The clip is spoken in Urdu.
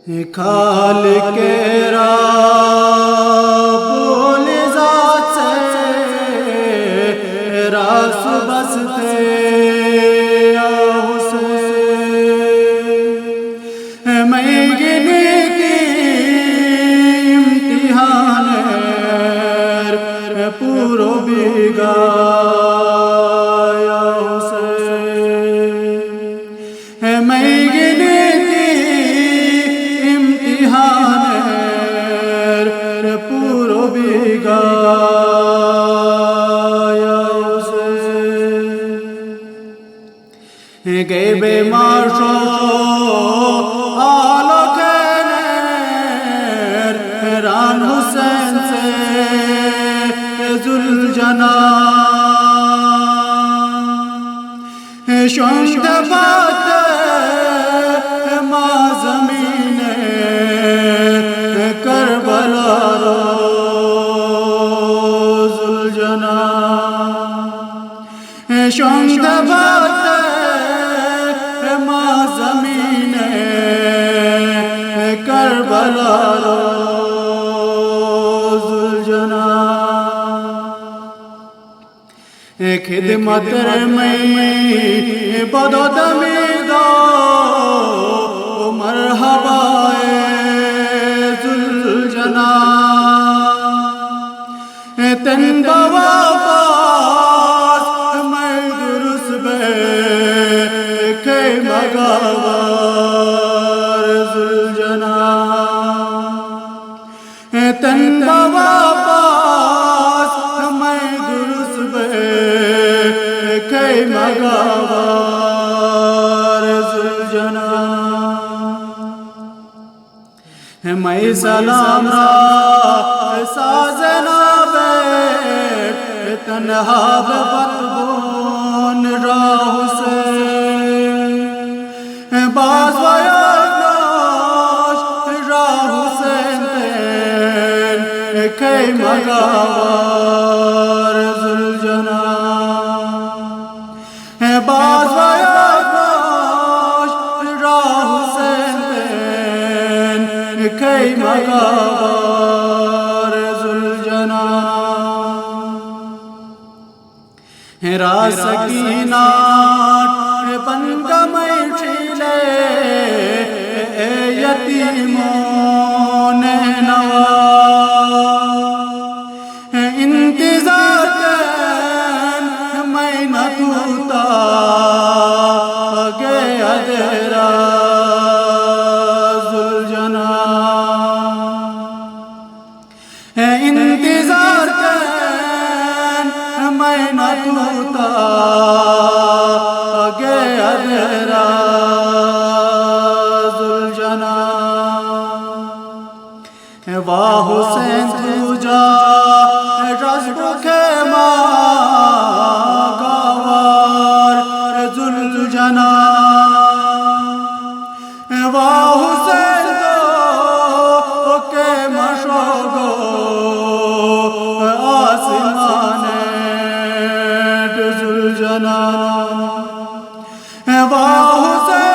خالق رب ذات سے راس بستے یا حسین میں گنے کی امتحان پورو بیگا یا حسین میں گنے پورو بیگا یا حسین گئے بے ماشو آلو کینر ران حسین سے ذوالجنان شنگ بات ما زمین کربلا ذوالجنان شنگ بات ما زمین کربلا ذوالجنان خدمت میں بدو دمی دو مرحبا تن بواپاس میں درس بے کے مگاوار ذوالجنان تن بواپاس میں درس بے کے مگاوار ذوالجنان میں سلام را سازنا تنہا بطبون را حسین باز ویاناش را حسین تین کئی مگاوار ذوالجنان باز ویاناش را حسین تین کئی مگاوار ذوالجنان را سکینات پنگمئی چھیلے اے یتیمون نوا انتظار کن میں نتوتا گیا دیرا ذوالجنان انتظار کن میں نتوتا گیا دیرا ذوالجنان واہ حسین تو جا رزق کے ماں گاوار ذوالجنان واہ حسین تو کے مشوگو آسمان ذوالجنان واہ حسین